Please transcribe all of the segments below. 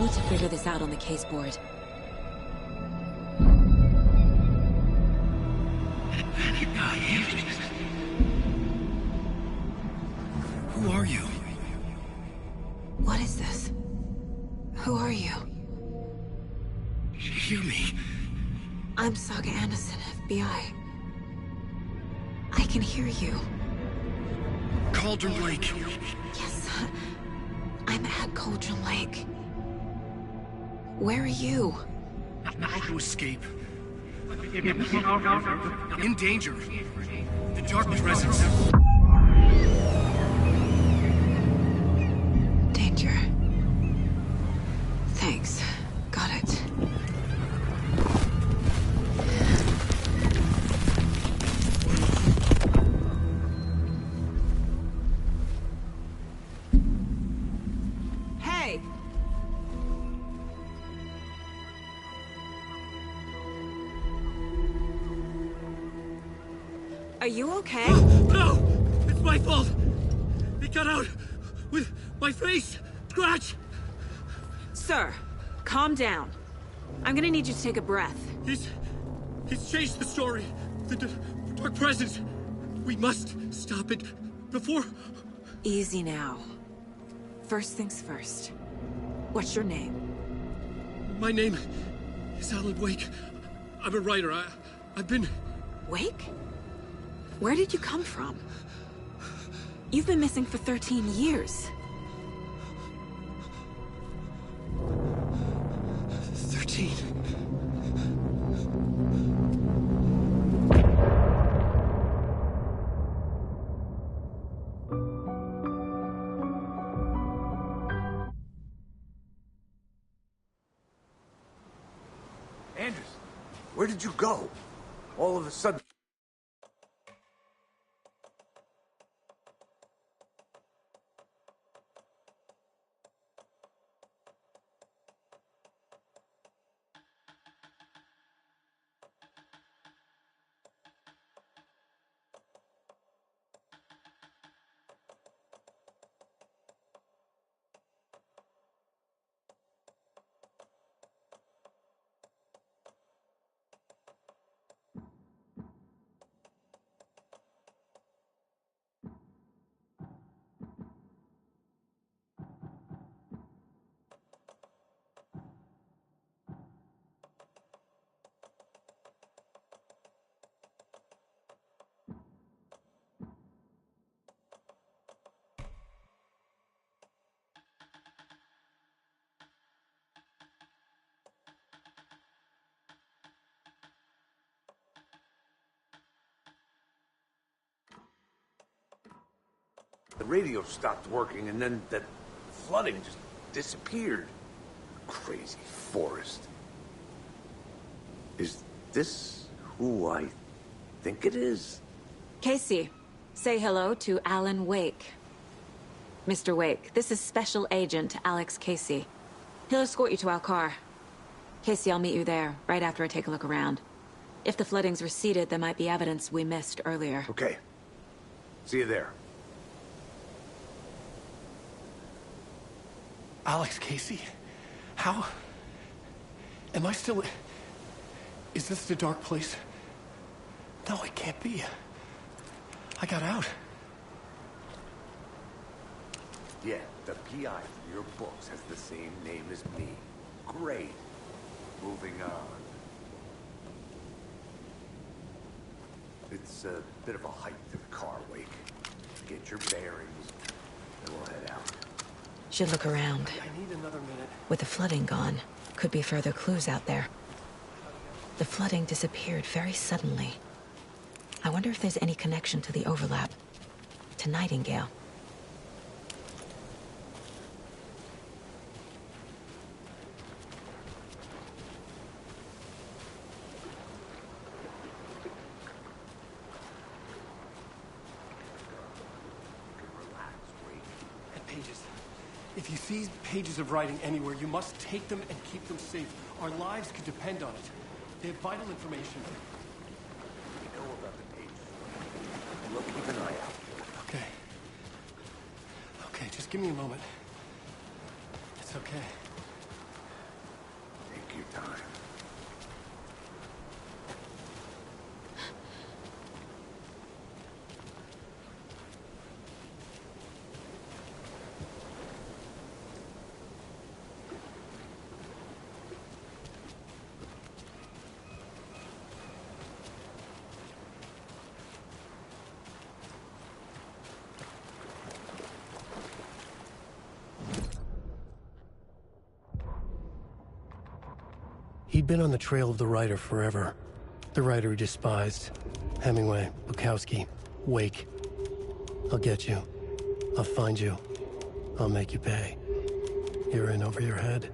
need to figure this out on the case board. Who are you? What is this? Who are you? Hear me. I'm Saga Anderson, FBI. I can hear you. Cauldron Lake. Yes, I'm at Cauldron Lake. Where are you? How to escape. In danger. The Dark Presence. Danger. Thanks. Got it. Hey! Are you okay? No! It's my fault! It got out with my face! Scratch! Sir, calm down. I'm gonna need you to take a breath. He's changed the story. The Dark Presence. We must stop it before... Easy now. First things first. What's your name? My name is Alan Wake. I'm a writer. I've been... Wake? Where did you come from? You've been missing for 13 years. 13. Anders, where did you go? All of a sudden... The radio stopped working, and then that flooding just disappeared. Crazy forest. Is this who I think it is? Casey, say hello to Alan Wake. Mr. Wake, this is Special Agent Alex Casey. He'll escort you to our car. Casey, I'll meet you there, right after I take a look around. If the flooding's receded, there might be evidence we missed earlier. Okay. See you there. Alex Casey? How? Am I still... Is this the dark place? No, it can't be. I got out. Yeah, the PI from your books has the same name as me. Great. Moving on. It's a bit of a hike to the car, Wake. Get your bearings, and we'll head out. Should look around. I need another minute. With the flooding gone, could be further clues out there. The flooding disappeared very suddenly. I wonder if there's any connection to the overlap. To Nightingale. If you see pages of writing anywhere, you must take them and keep them safe. Our lives could depend on it. They have vital information. We know about the pages. And we'll keep an eye out. Okay. Okay, just give me a moment. It's okay. He'd been on the trail of the writer forever. The writer he despised. Hemingway, Bukowski, Wake. I'll get you. I'll find you. I'll make you pay. You're in over your head.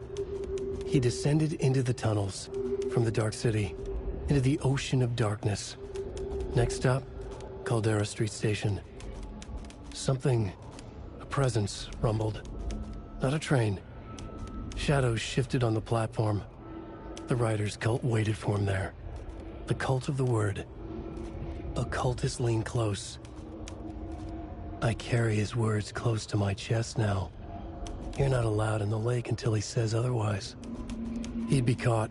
He descended into the tunnels, from the Dark City, into the ocean of darkness. Next stop, Caldera Street Station. Something, a presence, rumbled. Not a train. Shadows shifted on the platform. The writer's cult waited for him there. The cult of the word. Occultists lean close. I carry his words close to my chest now. You're not allowed in the lake until he says otherwise. He'd be caught,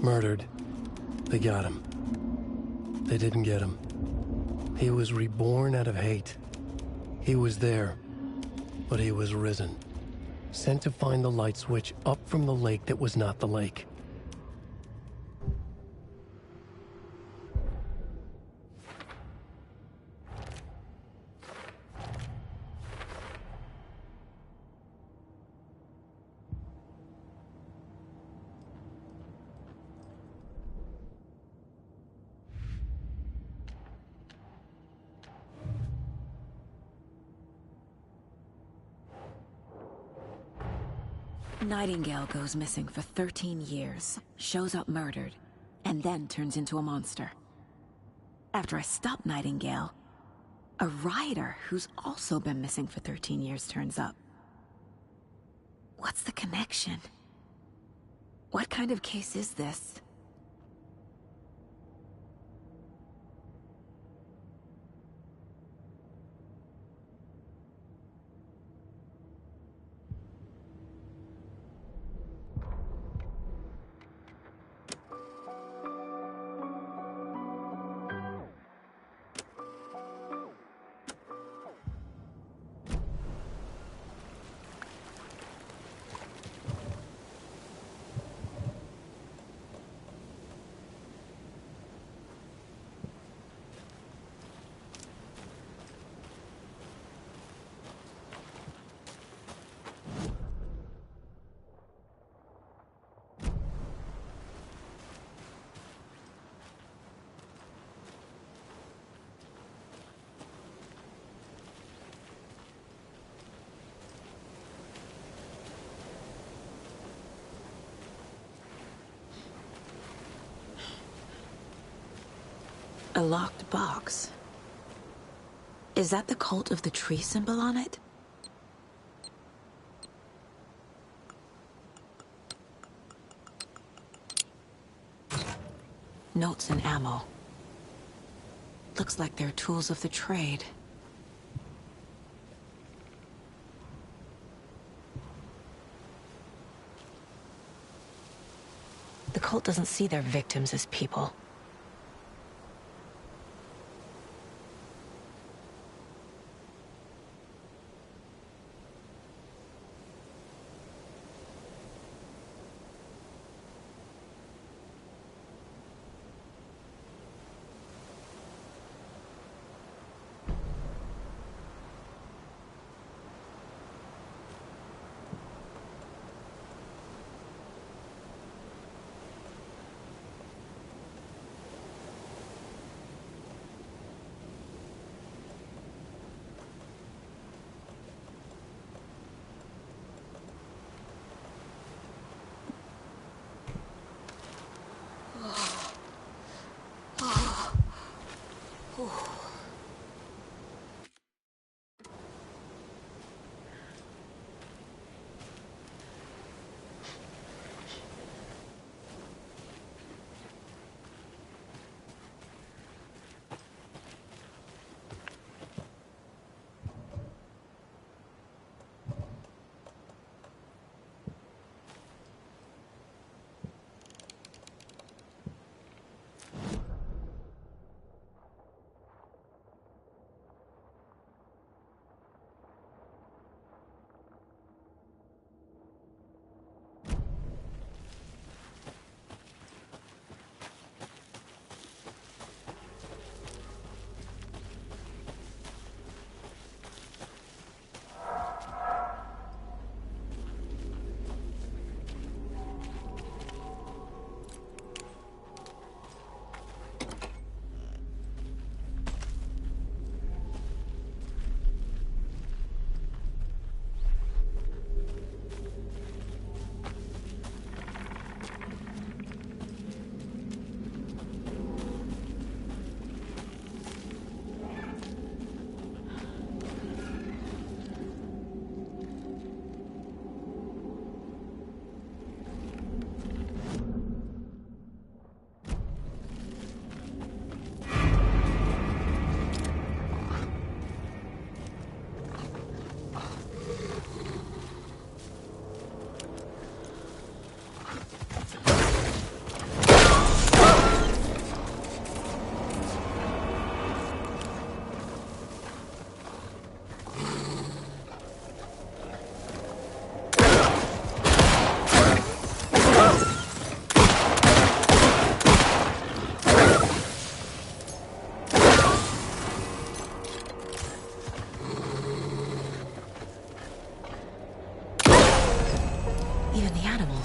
murdered. They got him. They didn't get him. He was reborn out of hate. He was there, but he was risen. Sent to find the light switch up from the lake that was not the lake. Nightingale goes missing for 13 years, shows up murdered, and then turns into a monster. After I stop Nightingale, a writer who's also been missing for 13 years turns up. What's the connection? What kind of case is this? A locked box. Is that the cult of the tree symbol on it? Notes and ammo. Looks like they're tools of the trade. The cult doesn't see their victims as people.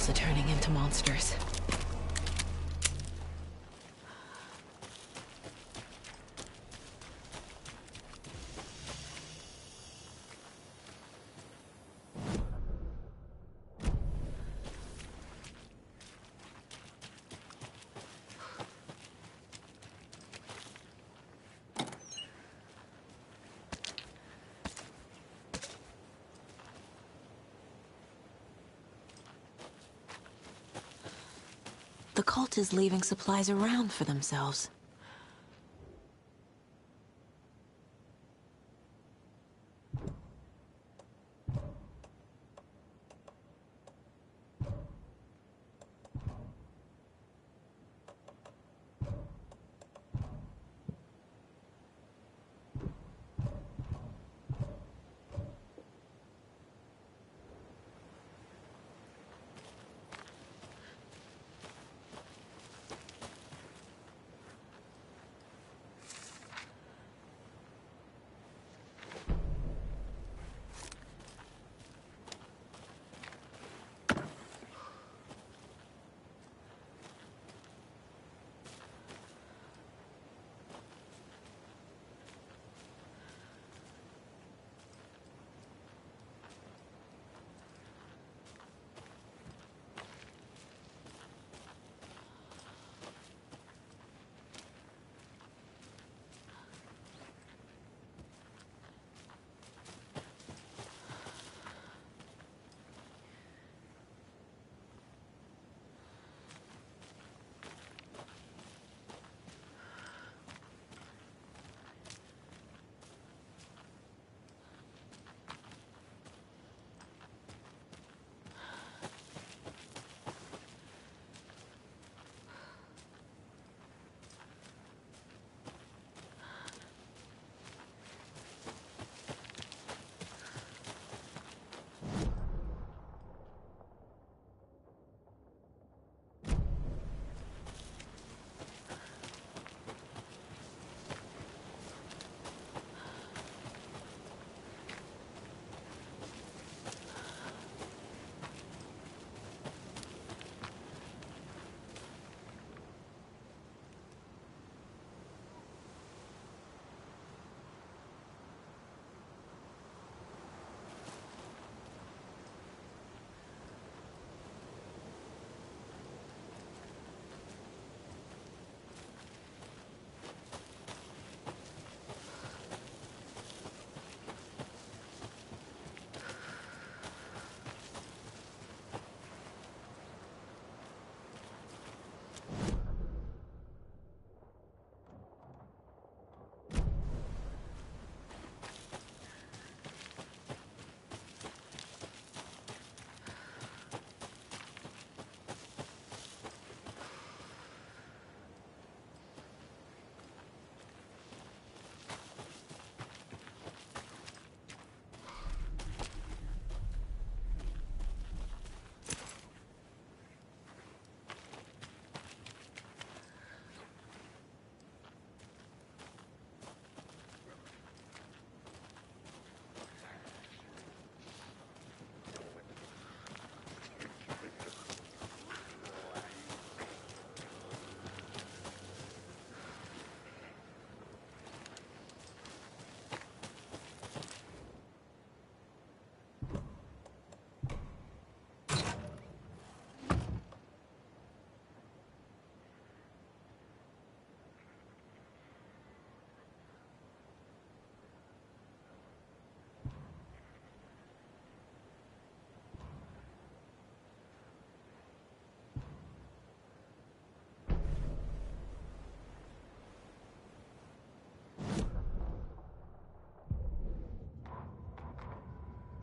to turning into monsters. The cult is leaving supplies around for themselves.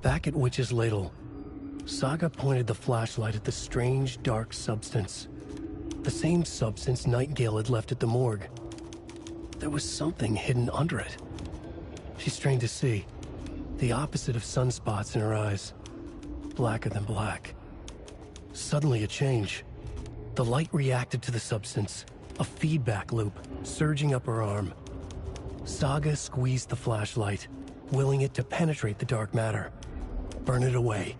Back at Witch's Ladle, Saga pointed the flashlight at the strange, dark substance. The same substance Nightingale had left at the morgue. There was something hidden under it. She strained to see. The opposite of sunspots in her eyes. Blacker than black. Suddenly a change. The light reacted to the substance. A feedback loop, surging up her arm. Saga squeezed the flashlight, willing it to penetrate the dark matter. Burn it away.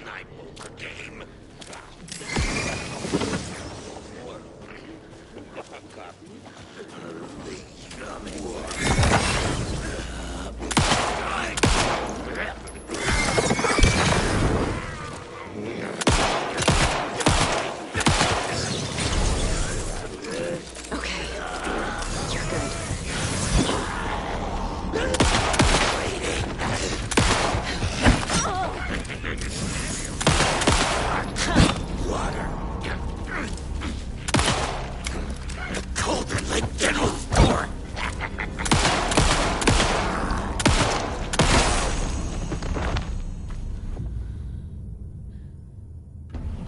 I poker game. Okay. You're good. Colder like general store.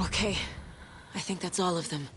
Okay. I think that's all of them.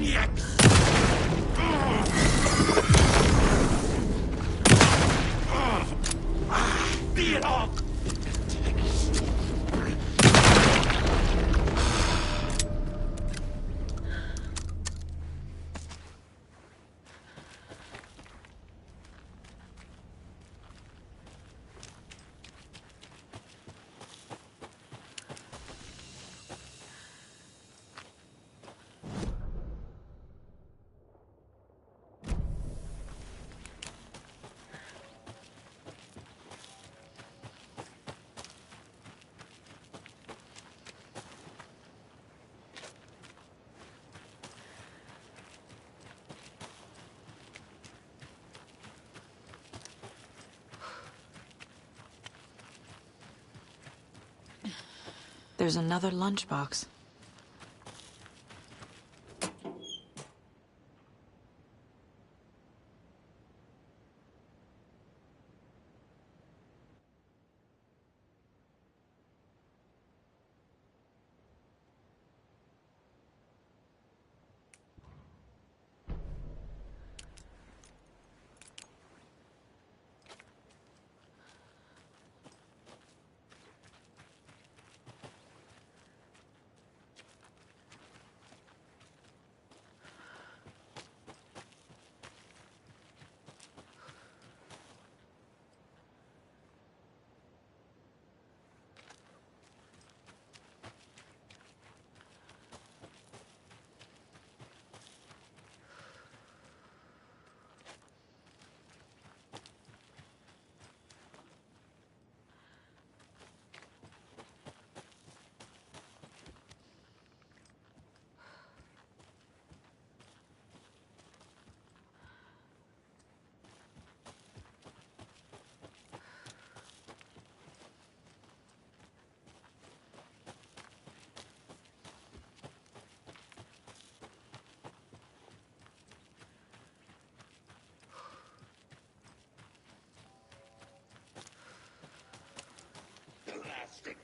maniacs! See it all! There's another lunchbox.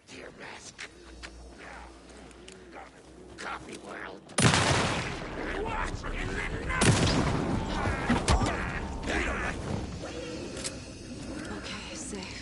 Dear mask. Copy world. What in the Okay, safe.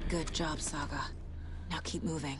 Good job, Saga. Now keep moving.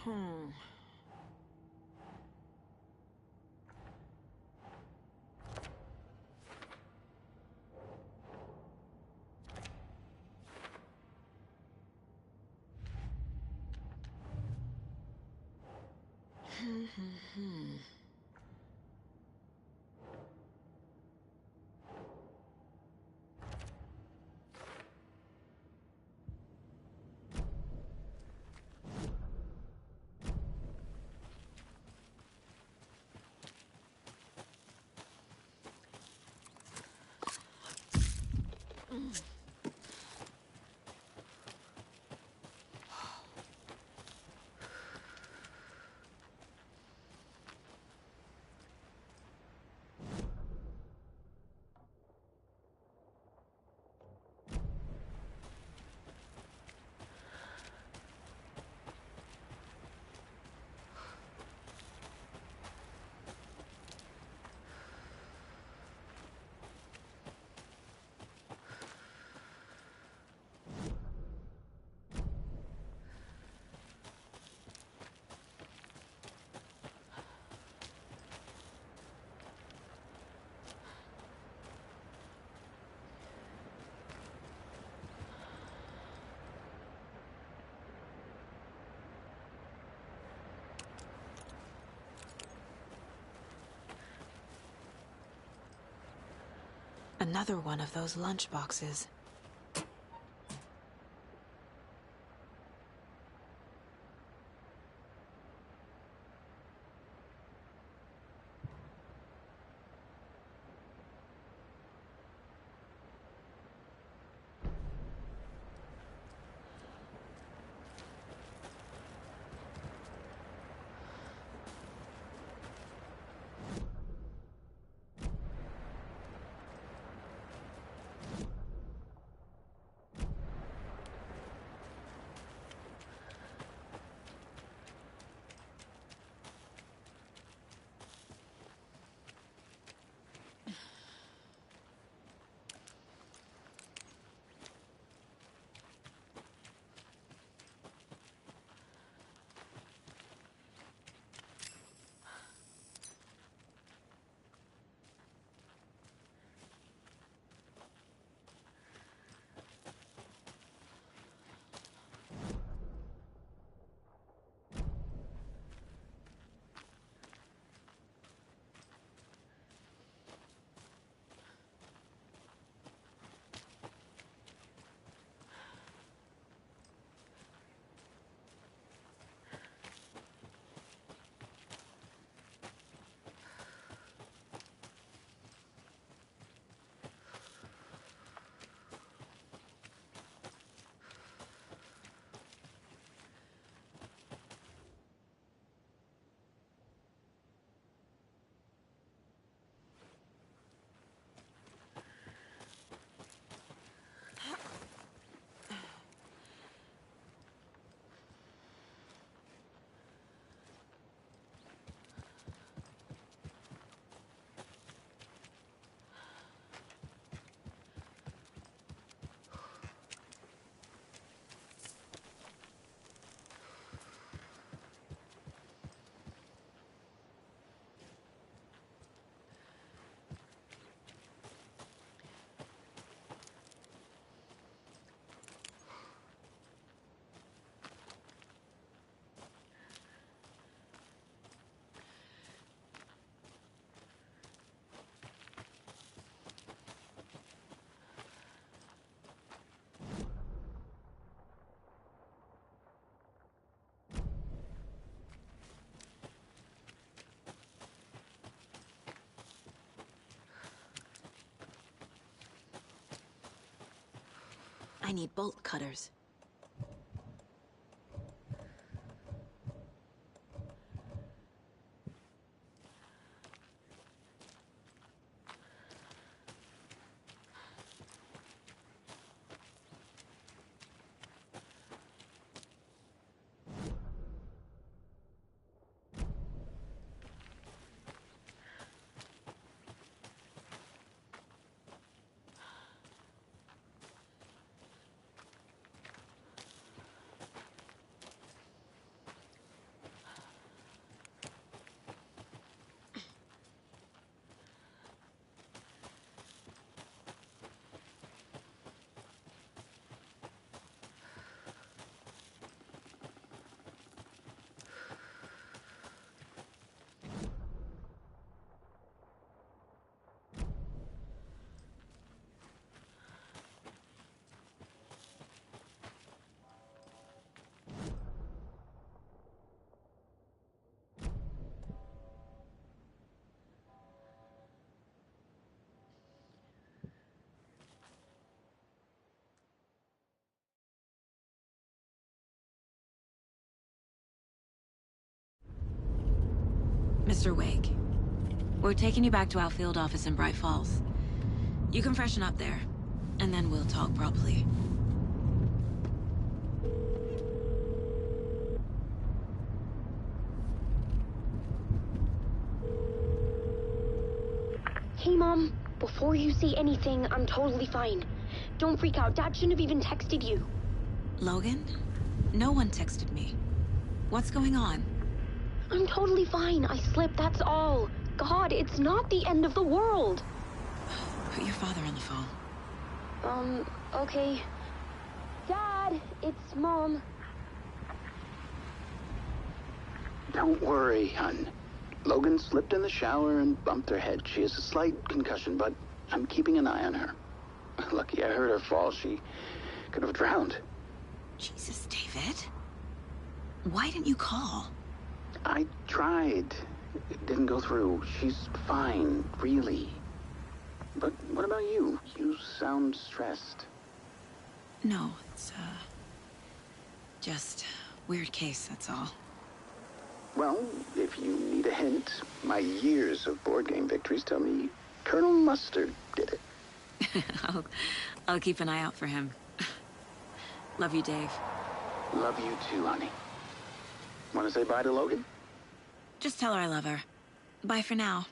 Hmm. Another one of those lunchboxes. I need bolt cutters. Mr. Wake, we're taking you back to our field office in Bright Falls. You can freshen up there, and then we'll talk properly. Hey, Mom. Before you say anything, I'm totally fine. Don't freak out. Dad shouldn't have even texted you. Logan? No one texted me. What's going on? I'm totally fine. I slipped, that's all. God, it's not the end of the world. Put your father on the phone. Okay. Dad, it's Mom. Don't worry, hun. Logan slipped in the shower and bumped her head. She has a slight concussion, but I'm keeping an eye on her. Lucky I heard her fall. She could have drowned. Jesus, David. Why didn't you call? I tried. It didn't go through. She's fine, really. But what about you? You sound stressed. No, it's, just weird case, that's all. Well, if you need a hint, my years of board game victories tell me Colonel Mustard did it. I'll keep an eye out for him. Love you, Dave. Love you too, honey. Want to say bye to Logan? Just tell her I love her. Bye for now.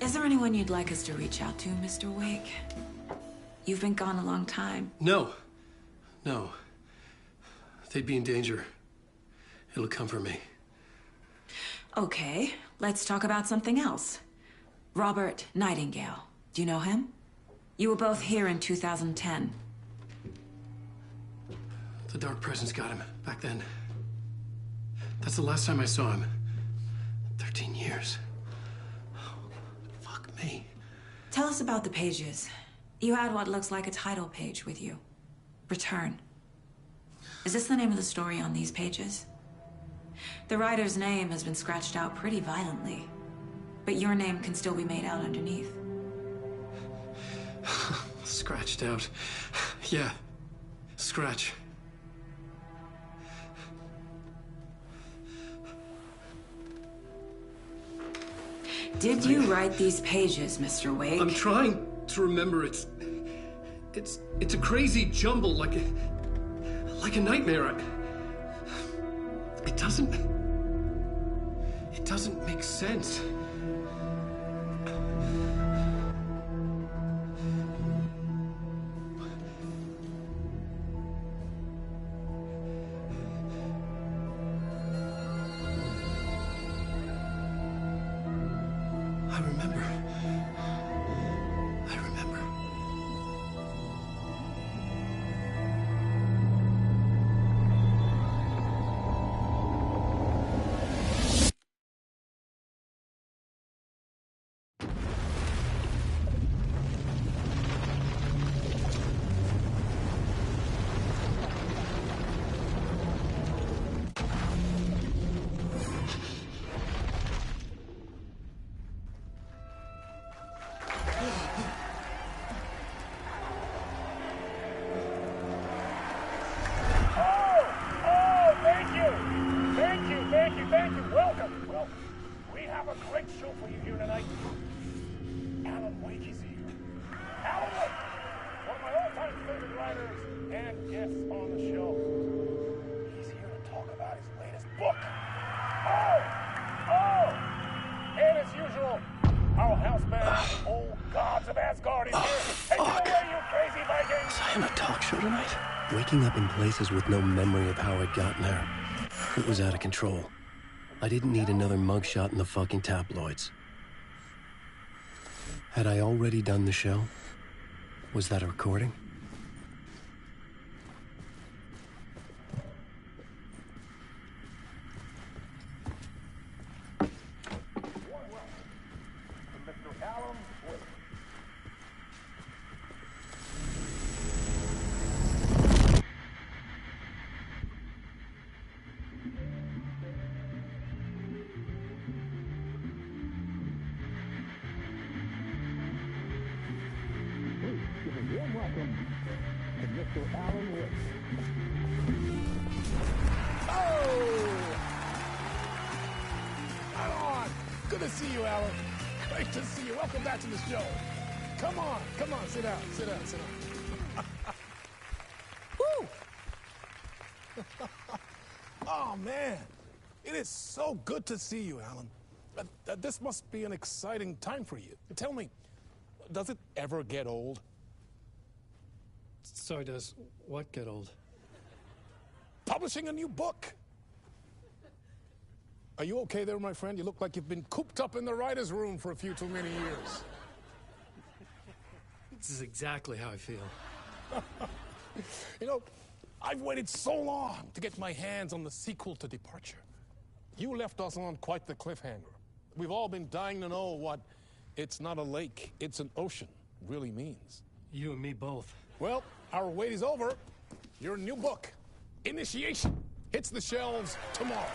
Is there anyone you'd like us to reach out to, Mr. Wake? You've been gone a long time. No. No. They'd be in danger. It'll come for me. Okay, let's talk about something else. Robert Nightingale. Do you know him? You were both here in 2010. The Dark Presence got him back then. That's the last time I saw him. 13 years. Fuck me. Tell us about the pages. You had what looks like a title page with you. Return. Is this the name of the story on these pages? The writer's name has been scratched out pretty violently, but your name can still be made out underneath. Scratched out. Yeah. Scratch. Did you write these pages, Mr. Wake? I'm trying to remember. It's a crazy jumble, like a nightmare. It doesn't make sense. I remember. Thank you. Welcome. We have a great show for you here tonight. Alan Wake is here. Alan Wake, one of my all-time favorite writers and guests on the show. He's here to talk about his latest book. And as usual, our house band, the old gods of Asgard, is here. Take it away, you crazy Vikings! Was I on a talk show tonight? Waking up in places with no memory of how I'd gotten there. It was out of control. I didn't need another mugshot in the fucking tabloids. Had I already done the show? Was that a recording? Mr. Alan Wake. Warm welcome to Mr. Alan Wake. Right on! Good to see you, Alan. Great to see you. Welcome back to the show. Come on, sit down. Woo! Oh, man. It is so good to see you, Alan. This must be an exciting time for you. Tell me, does it ever get old? So does what get old? Publishing a new book. Are you okay there, my friend? You look like you've been cooped up in the writer's room for a few too many years. This is exactly how I feel. You know, I've waited so long to get my hands on the sequel to Departure. You left us on quite the cliffhanger. We've all been dying to know what "it's not a lake, it's an ocean" really means. You and me both. Well, our wait is over. Your new book, Initiation, hits the shelves tomorrow.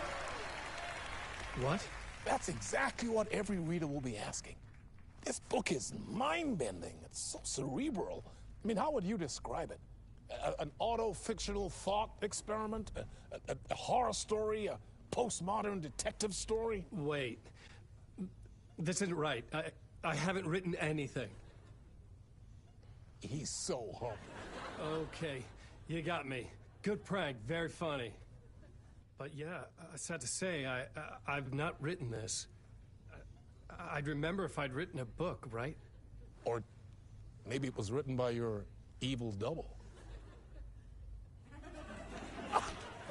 What? That's exactly what every reader will be asking. This book is mind-bending. It's so cerebral. I mean, how would you describe it? An auto-fictional thought experiment? A horror story? A postmodern detective story? Wait. This isn't right. I haven't written anything. He's so humble. Okay, you got me. Good prank, very funny. But yeah, sad to say, I've not written this. I'd remember if I'd written a book, right? Or maybe it was written by your evil double.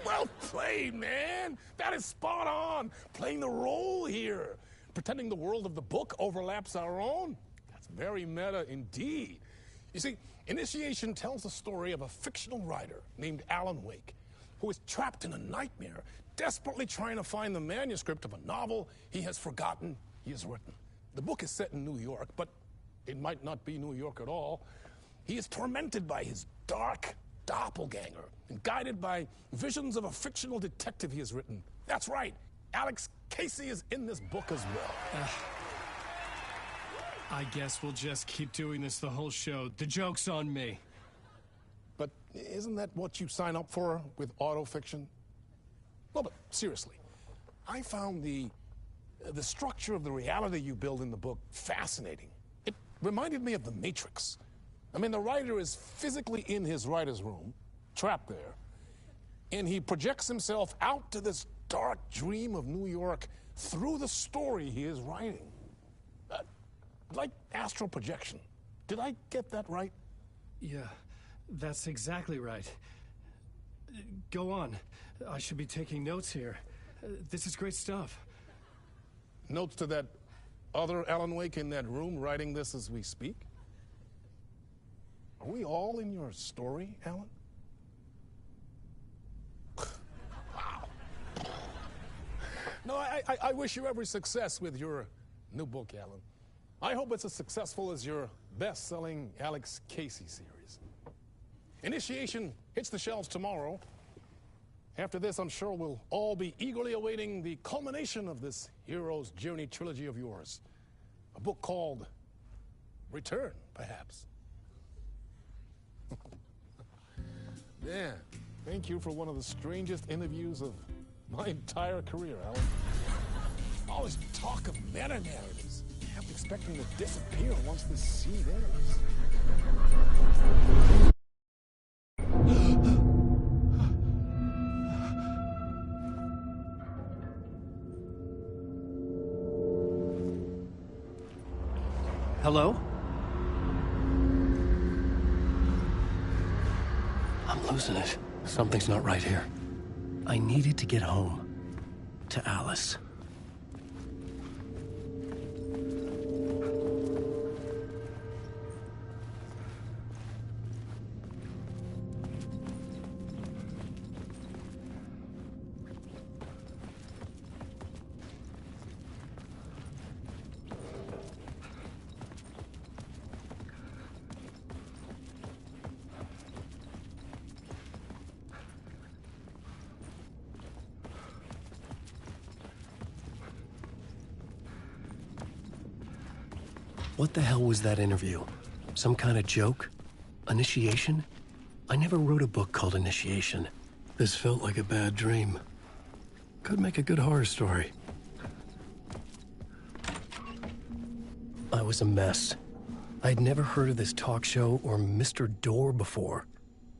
Well played, man. That is spot on. Playing the role here. Pretending the world of the book overlaps our own. That's very meta indeed. You see, Initiation tells the story of a fictional writer named Alan Wake, who is trapped in a nightmare, desperately trying to find the manuscript of a novel he has forgotten he has written. The book is set in New York, but it might not be New York at all. He is tormented by his dark doppelganger and guided by visions of a fictional detective he has written. That's right, Alex Casey is in this book as well. I guess we'll just keep doing this the whole show. The joke's on me. But isn't that what you sign up for with autofiction? No, but seriously, I found the structure of the reality you build in the book fascinating. It reminded me of The Matrix. I mean, the writer is physically in his writer's room, trapped there, and he projects himself out to this dark dream of New York through the story he is writing. Like astral projection. Did I get that right? Yeah, that's exactly right. Go on. I should be taking notes here. This is great stuff. Notes to that other Alan Wake in that room writing this as we speak? Are we all in your story, Alan? Wow. No, I wish you every success with your new book, Alan. I hope it's as successful as your best-selling Alex Casey series. Initiation hits the shelves tomorrow. After this, I'm sure we'll all be eagerly awaiting the culmination of this hero's journey trilogy of yours. A book called Return, perhaps. Yeah, thank you for one of the strangest interviews of my entire career, Alan. All this talk of meta-narratives. I'm expecting to disappear once this scene ends. Hello? I'm losing it. Something's not right here. I needed to get home. To Alice. What the hell was that interview? Some kind of joke? Initiation? I never wrote a book called Initiation. This felt like a bad dream. Could make a good horror story. I was a mess. I'd never heard of this talk show or Mr. Door before.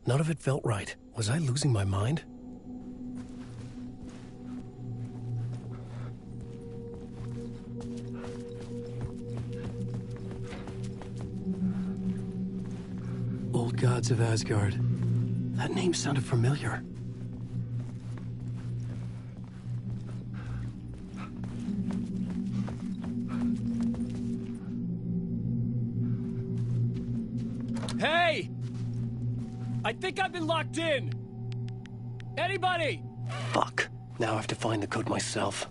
None of it felt right. Was I losing my mind? Gods of Asgard. That name sounded familiar. Hey! I think I've been locked in! Anybody? Fuck. Now I have to find the code myself.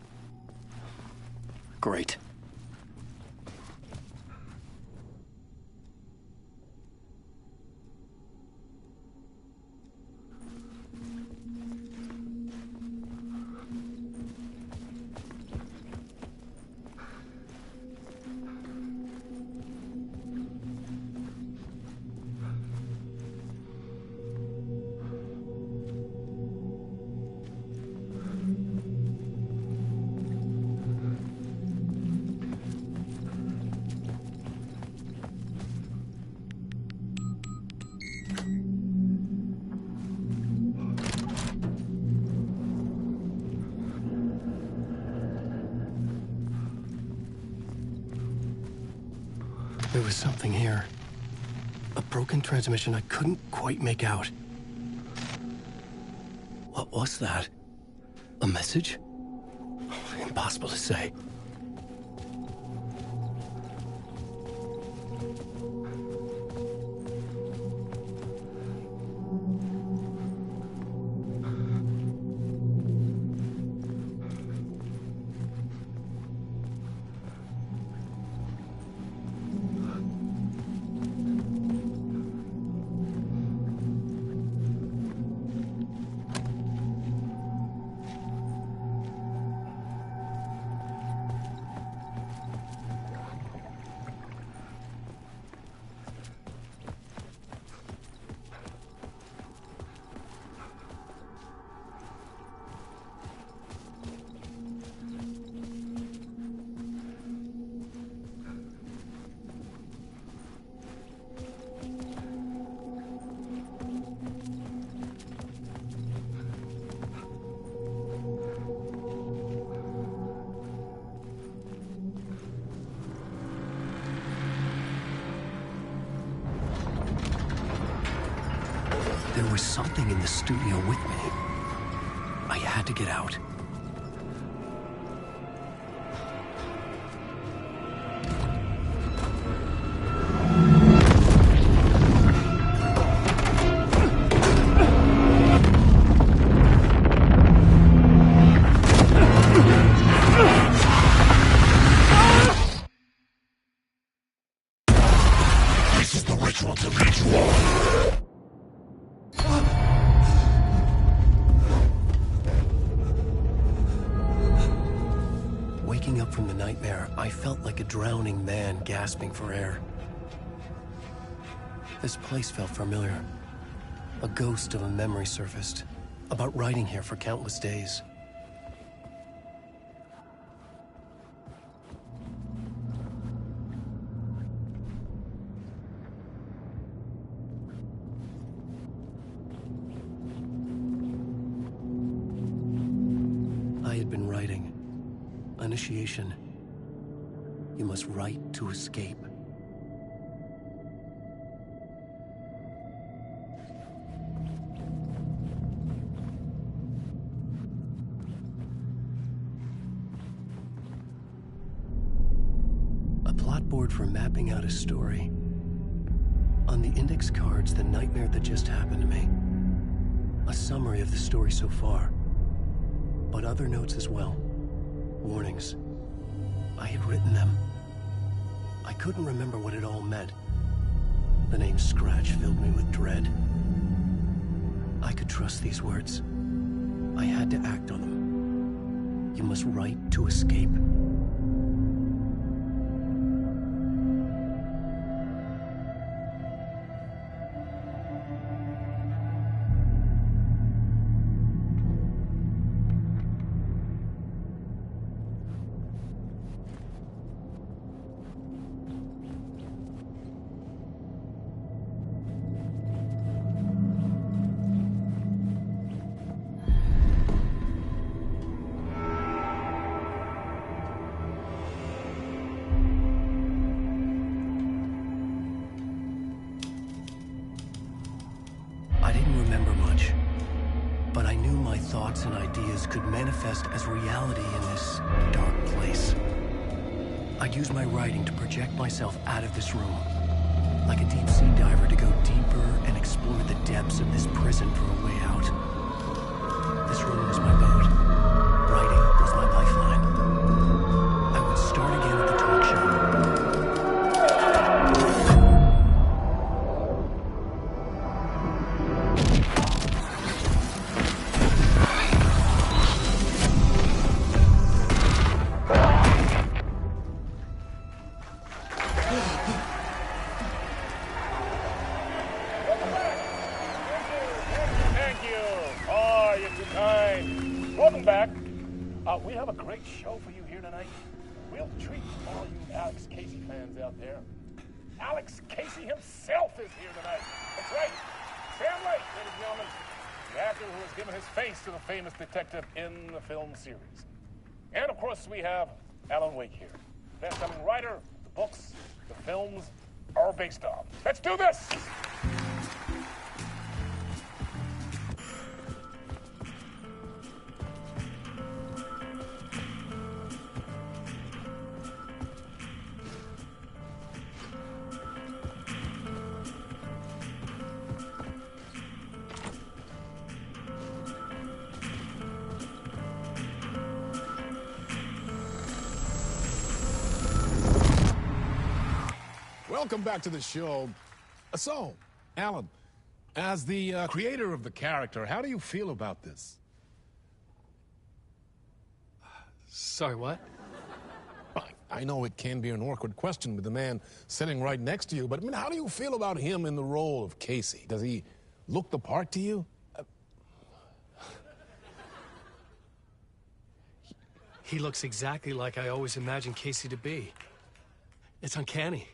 Great. There was something here. A broken transmission I couldn't quite make out. What was that? A message? Impossible to say. There was something in the studio with me. I had to get out. This is the ritual to lead you on. Waking up from the nightmare, I felt like a drowning man gasping for air. This place felt familiar. A ghost of a memory surfaced, about riding here for countless days. I had been writing. Initiation. You must write to escape. A plot board for mapping out a story. On the index cards, the nightmare that just happened to me. A summary of the story so far. But other notes as well. Warnings. I had written them. I couldn't remember what it all meant. The name Scratch filled me with dread. I could trust these words. I had to act on them. You must write to escape. thoughts and ideas could manifest as reality in this dark place. I'd use my writing to project myself out of this room, like a deep-sea diver to go deeper and explore the depths of this prison for a way out. This room was my boat. Writing was my lifeline. I would start again at the talk show. Thank you. Oh, you're too kind. Welcome back. We have a great show for you here tonight. Real treat for all you Alex Casey fans out there. Alex Casey himself is here tonight. That's right. Sam Lake, ladies and gentlemen. The actor who has given his face to the famous detective in the film series. And of course, we have Alan Wake here. Best-selling writer, the books, the films are based on. Let's do this! Welcome back to the show. So, Alan, as the creator of the character, how do you feel about this? Sorry, what? I know it can be an awkward question with the man sitting right next to you, but I mean, how do you feel about him in the role of Casey? Does he look the part to you? He looks exactly like I always imagined Casey to be. It's uncanny.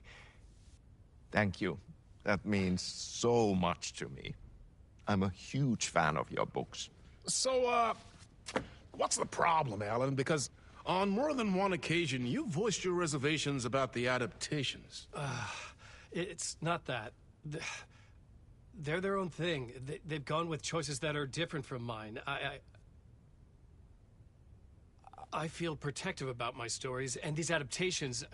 Thank you. That means so much to me. I'm a huge fan of your books. So, what's the problem, Alan? Because on more than one occasion, you voiced your reservations about the adaptations. It's not that. They're their own thing. They've gone with choices that are different from mine. I feel protective about my stories, and these adaptations...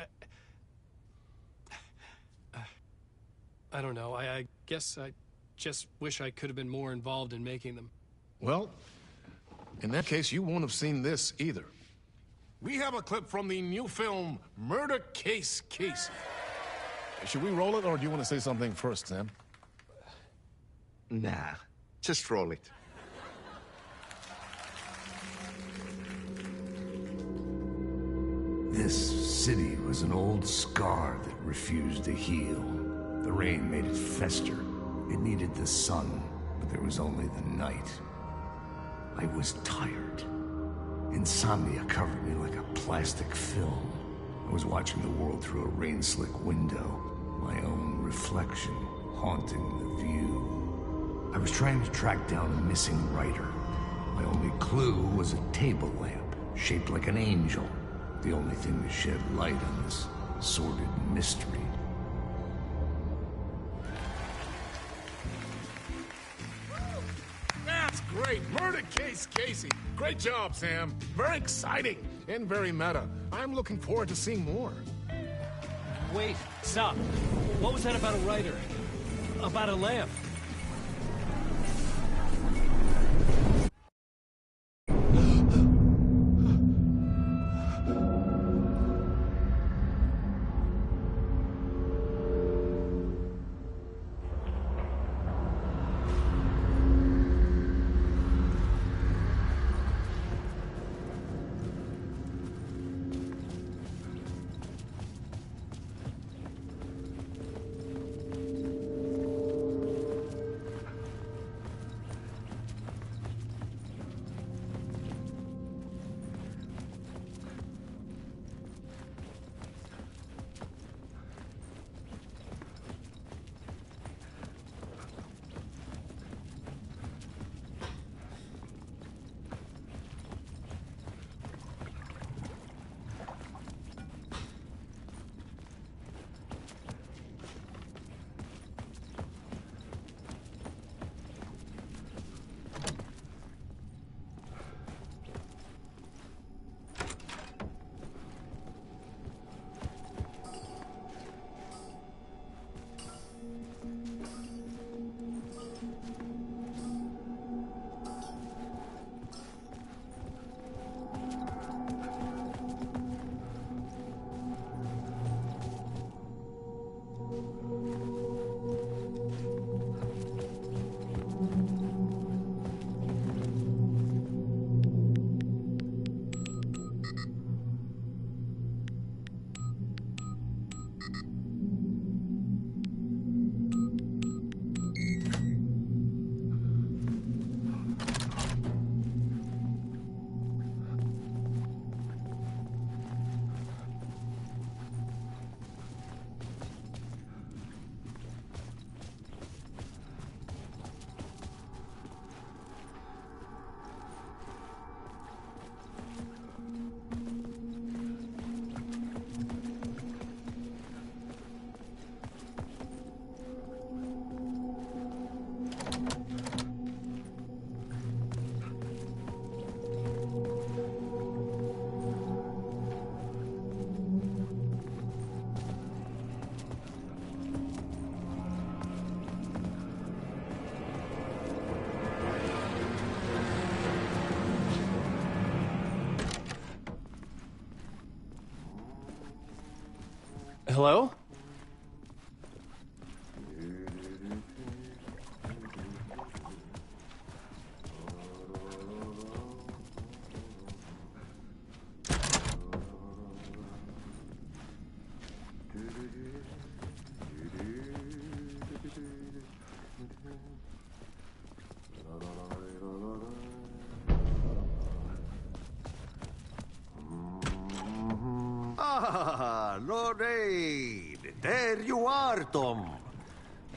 I don't know. I guess I just wish I could have been more involved in making them. Well, in that case, you won't have seen this either. We have a clip from the new film, Murder Case Casey. Should we roll it, or do you want to say something first, Sam? Nah, just roll it. This city was an old scar that refused to heal. The rain made it fester. It needed the sun, but there was only the night. I was tired. Insomnia covered me like a plastic film. I was watching the world through a rain-slick window, my own reflection haunting the view. I was trying to track down a missing writer. My only clue was a table lamp, shaped like an angel, the only thing to shed light on this sordid mystery. That's great! Murder Case Casey! Great job, Sam. Very exciting and very meta. I'm looking forward to seeing more. Wait, stop. What was that about a writer? About a lamp? Hello? Ah, Lorraine! There you are, Tom.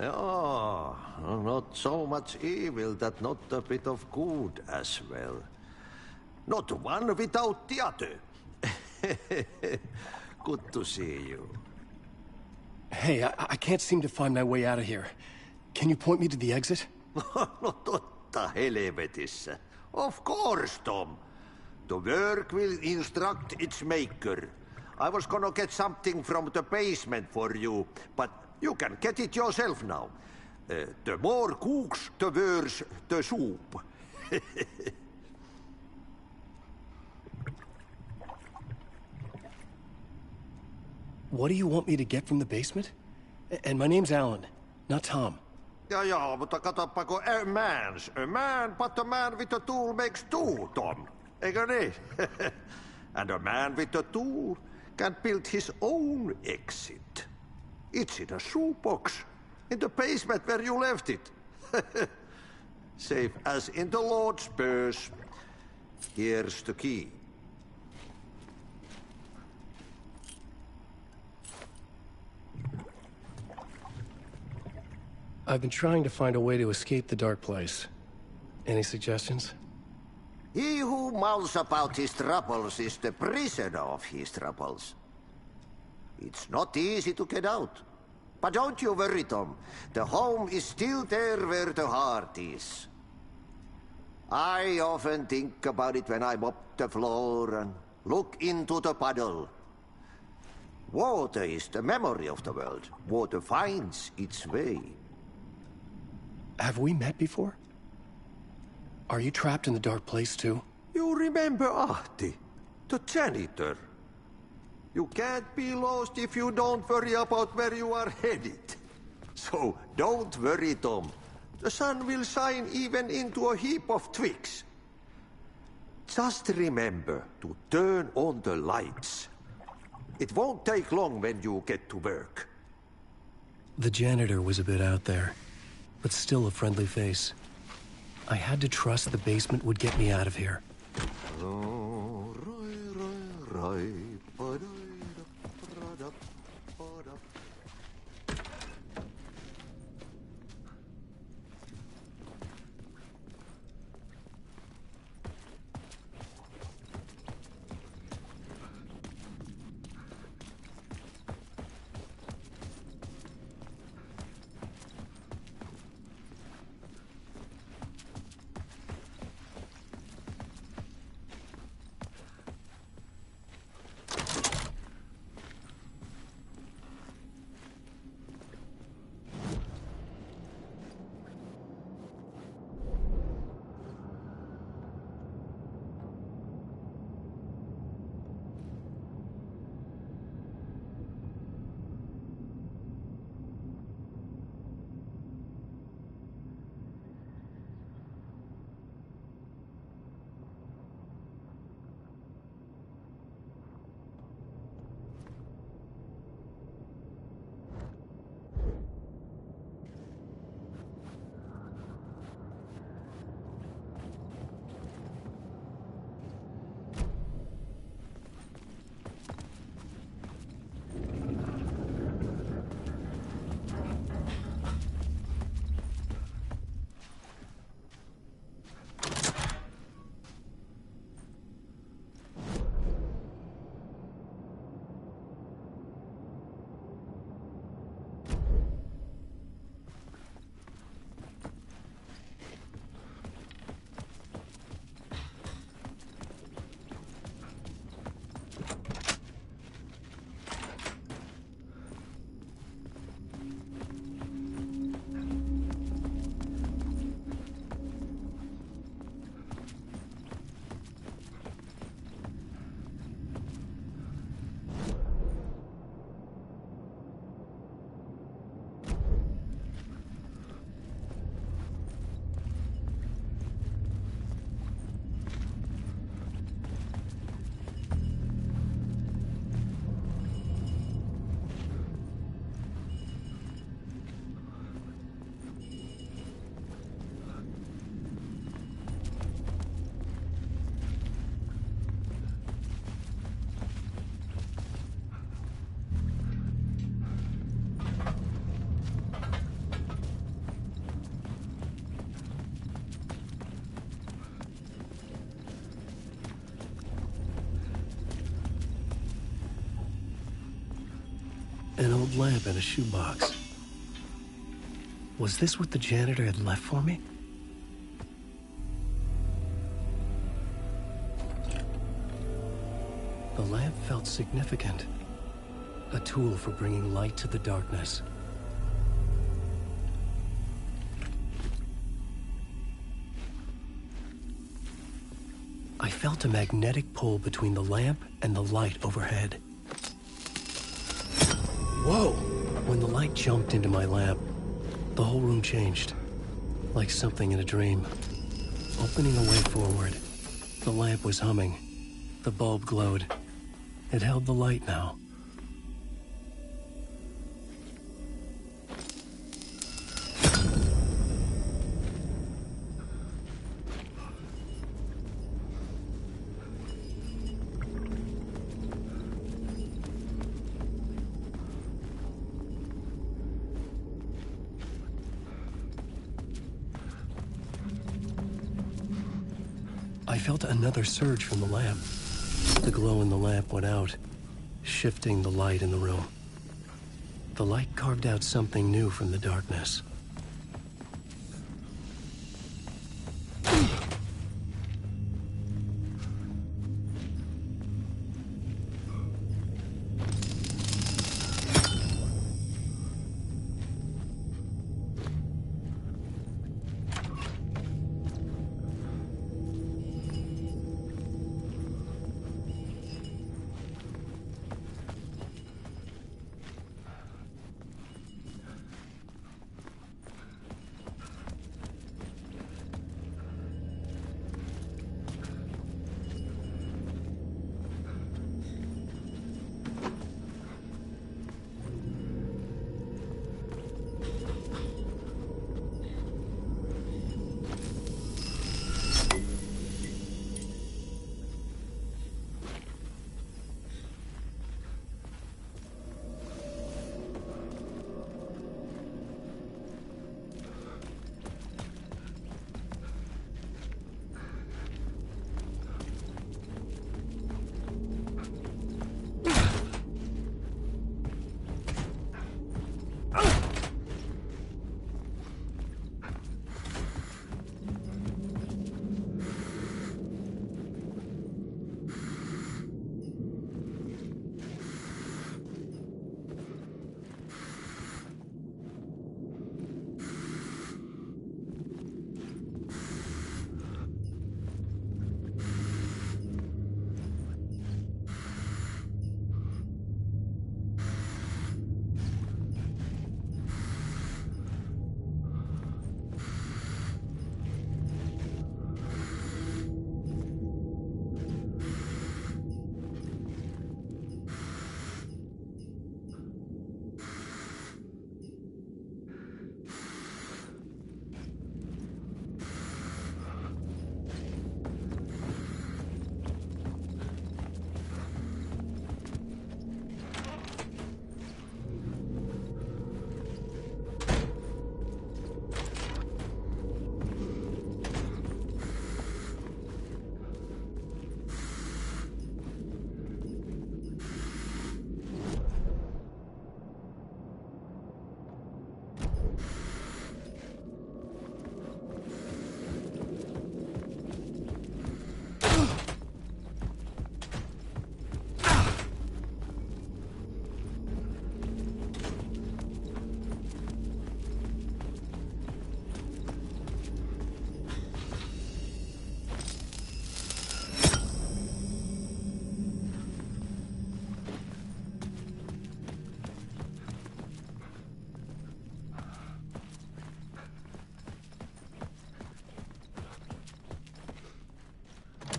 Oh, not so much evil that not a bit of good as well. Not one without the other. Good to see you. Hey, I can't seem to find my way out of here. Can you point me to the exit? No totta helvetissä. Of course, Tom. The work will instruct its maker. I was gonna get something from the basement for you, but you can get it yourself now. The more cooks, the worse the soup. What do you want me to get from the basement? And my name's Alan, not Tom. Ja, mutta katsopako a man, but a man with a tool makes two, Tom. Eikö niin? And a man with a tool can build his own exit. It's in a shoebox, in the basement where you left it. Safe as in the Lord's purse. Here's the key. I've been trying to find a way to escape the dark place. Any suggestions? He who mouths about his troubles is the prisoner of his troubles. It's not easy to get out. But don't you worry, Tom. The home is still there where the heart is. I often think about it when I mop the floor and look into the puddle. Water is the memory of the world. Water finds its way. Have we met before? Are you trapped in the dark place too? You remember Ahti, the janitor. You can't be lost if you don't worry about where you are headed. So don't worry, Tom. The sun will shine even into a heap of twigs. Just remember to turn on the lights. It won't take long when you get to work. The janitor was a bit out there, but still a friendly face. I had to trust the basement would get me out of here. An old lamp in a shoebox. Was this what the janitor had left for me? The lamp felt significant. A tool for bringing light to the darkness. I felt a magnetic pull between the lamp and the light overhead. Whoa! When the light jumped into my lamp, the whole room changed. Like something in a dream. Opening a way forward, the lamp was humming. The bulb glowed. It held the light now. I felt another surge from the lamp. The glow in the lamp went out, shifting the light in the room. The light carved out something new from the darkness.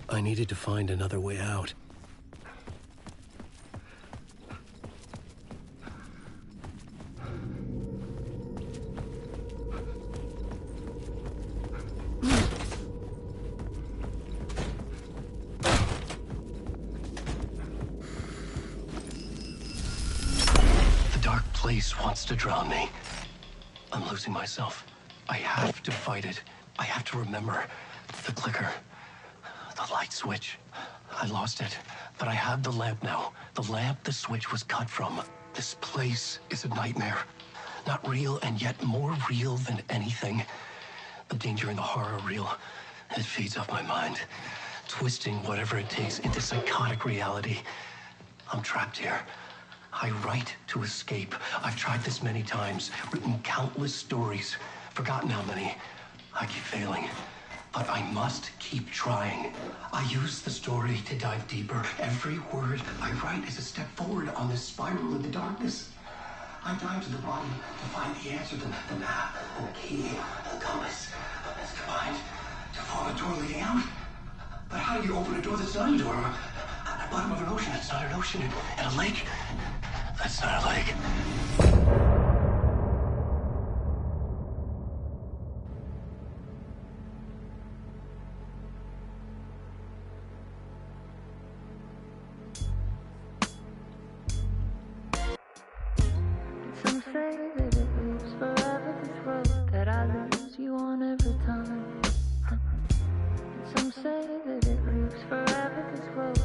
I needed to find another way out. The dark place wants to drown me. I'm losing myself. I have to fight it. I have to remember the clicker. The light switch. I lost it, but I have the lamp now. The lamp the switch was cut from. This place is a nightmare. Not real, and yet more real than anything. The danger and the horror real. It feeds off my mind, twisting whatever it takes into psychotic reality. I'm trapped here. I write to escape. I've tried this many times, written countless stories, forgotten how many. I keep failing, but I must keep trying. I use the story to dive deeper. Every word I write is a step forward on this spiral into darkness. I dive to the bottom to find the answer, the map, and the key, and the compass. It's combined to form a door leading out. But how do you open a door that's not a door? At the bottom of an ocean that's not an ocean, and a lake that's not a lake. Some say that it lives forever, this road that I lose you on every time. Some say that it lives forever, this road.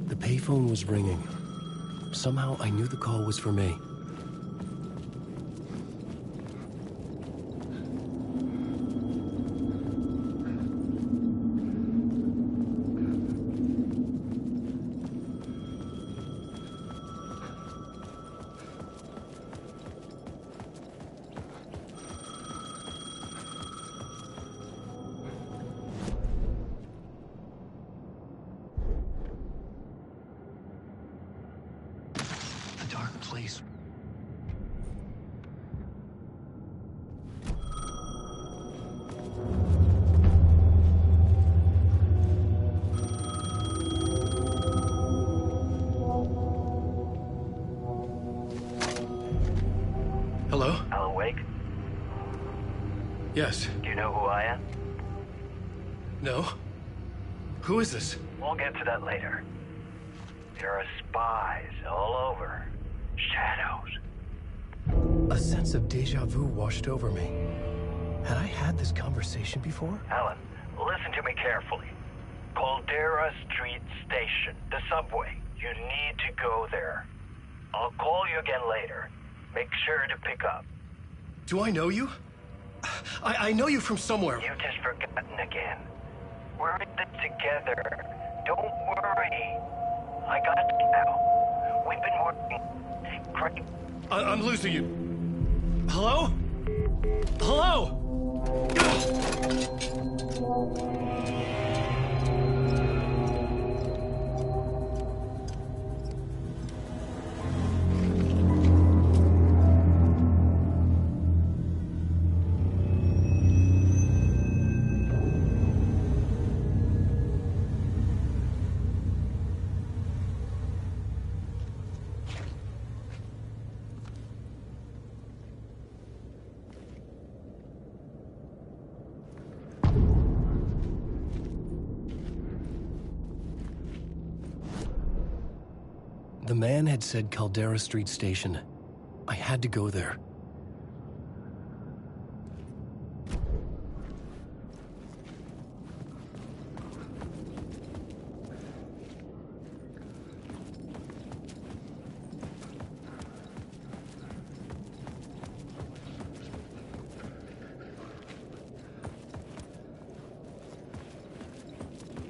The payphone was ringing. Somehow I knew the call was for me. Dark place. Hello? Alan Wake? Yes. Do you know who I am? No? Who is this? We'll get to that later. There are spies all over. Shadows. A sense of deja vu washed over me. Had I had this conversation before? Alan, listen to me carefully. Caldera Street Station, the subway. You need to go there. I'll call you again later. Make sure to pick up. Do I know you? I know you from somewhere. You've just forgotten again. We're in this together. Don't worry. I got you now. We've been working. Great. I'm losing you. Hello? Hello? The man had said Caldera Street Station. I had to go there.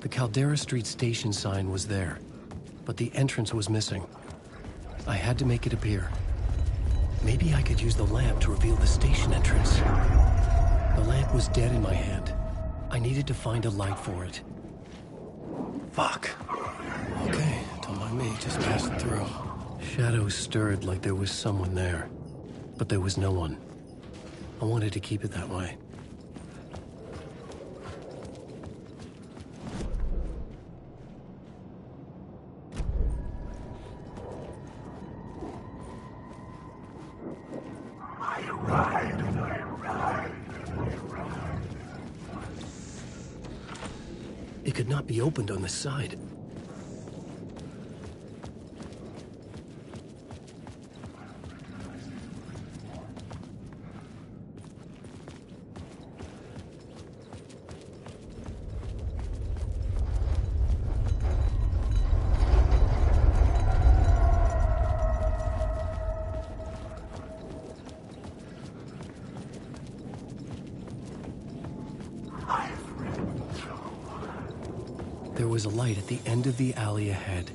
The Caldera Street Station sign was there, but the entrance was missing. I had to make it appear. Maybe I could use the lamp to reveal the station entrance. The lamp was dead in my hand. I needed to find a light for it. Fuck. Okay, don't mind me, just passing through. Shadows stirred like there was someone there, but there was no one. I wanted to keep it that way. It could not be opened on the side. There was a light at the end of the alley ahead.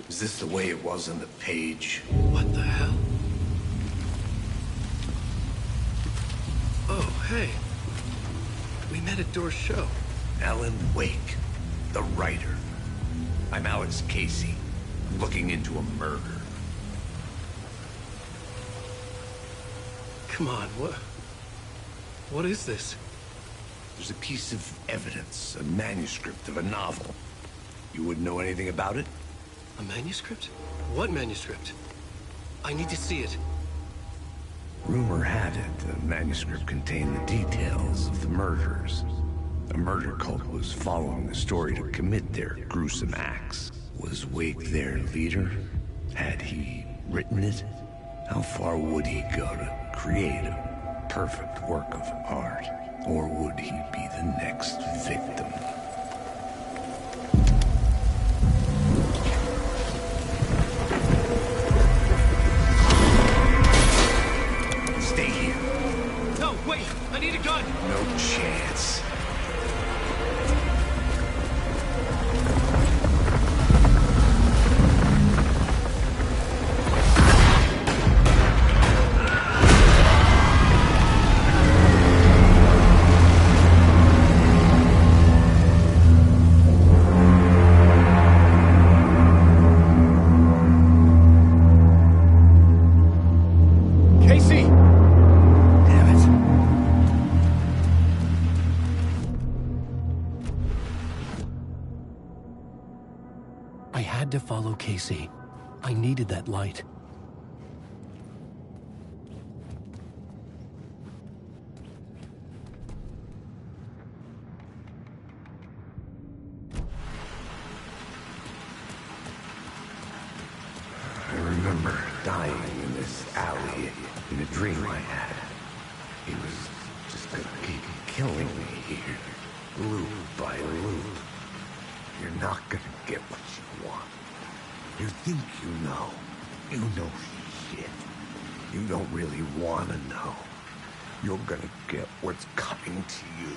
Is this the way it was on the page? What the hell? Oh, hey. We met at Door's show. Alan Wake, the writer. I'm Alex Casey. I'm looking into a murder. Come on, what is this? There's a piece of evidence, a manuscript of a novel. You wouldn't know anything about it? A manuscript? What manuscript? I need to see it. Rumor had it the manuscript contained the details of the murders. A murder cult was following the story to commit their gruesome acts. Was Wake their leader? Had he written it? How far would he go to create a perfect work of art? Or would he be the next victim? Stay here. No, wait! I need a gun! No chance. I had to follow Casey. I needed that light. I remember dying in this alley in a dream I had. He was just gonna keep killing me here, loop by loop. You're not gonna get what you want. You think you know. You know shit. You don't really want to know. You're gonna get what's coming to you.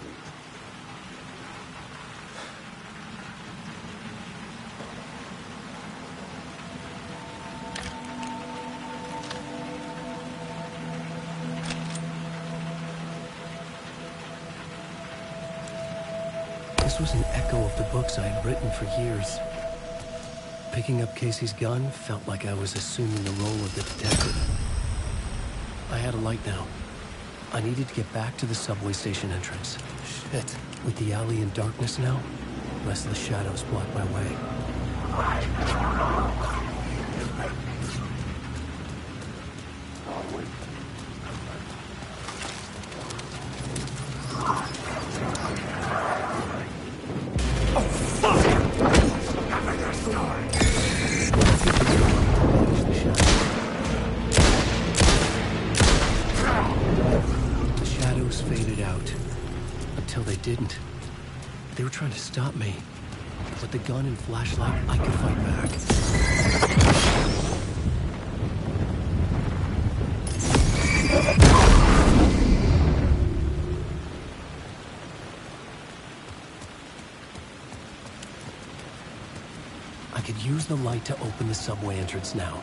This was an echo of the books I had written for years. Picking up Casey's gun felt like I was assuming the role of the detective. I had a light now. I needed to get back to the subway station entrance. Shit. With the alley in darkness now, restless shadows block my way. until they didn't. They were trying to stop me. With the gun and flashlight, I could fight back. I could use the light to open the subway entrance now.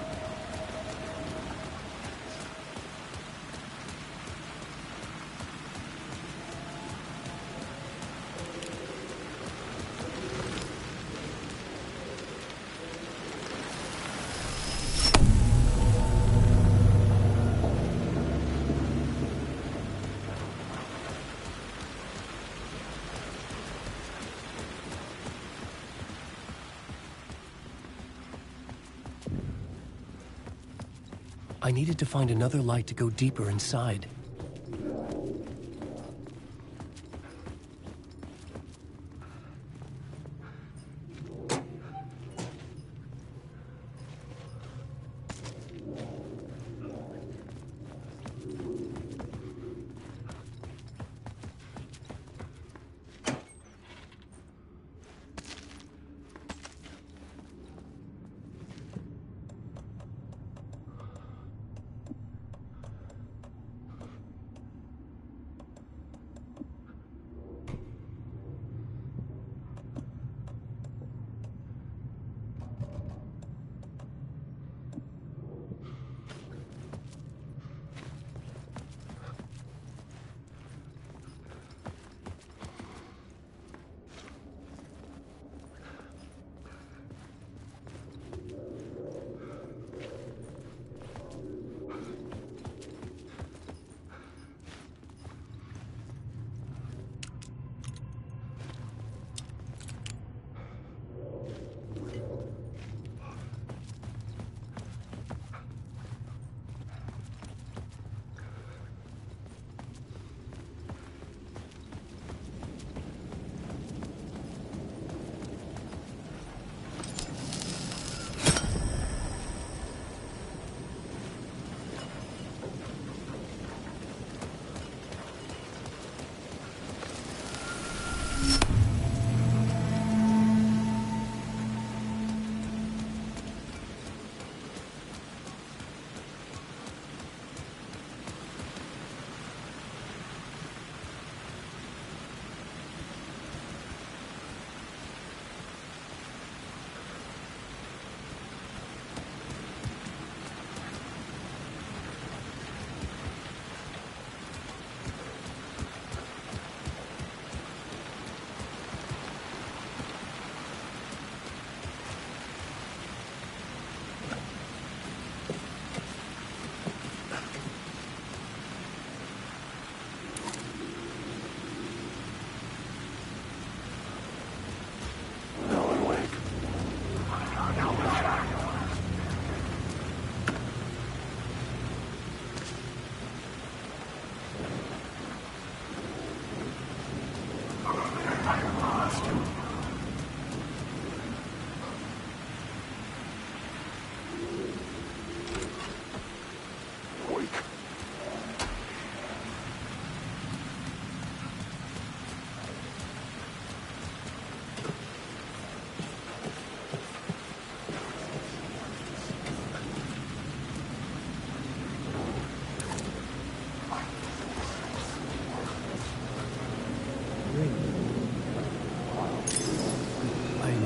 I needed to find another light to go deeper inside.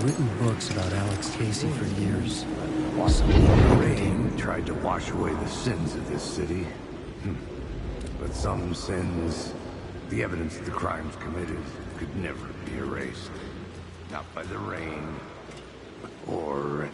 Written books about Alex Casey for years. The rain tried to wash away the sins of this city. But some sins, the evidence of the crimes committed, could never be erased. Not by the rain or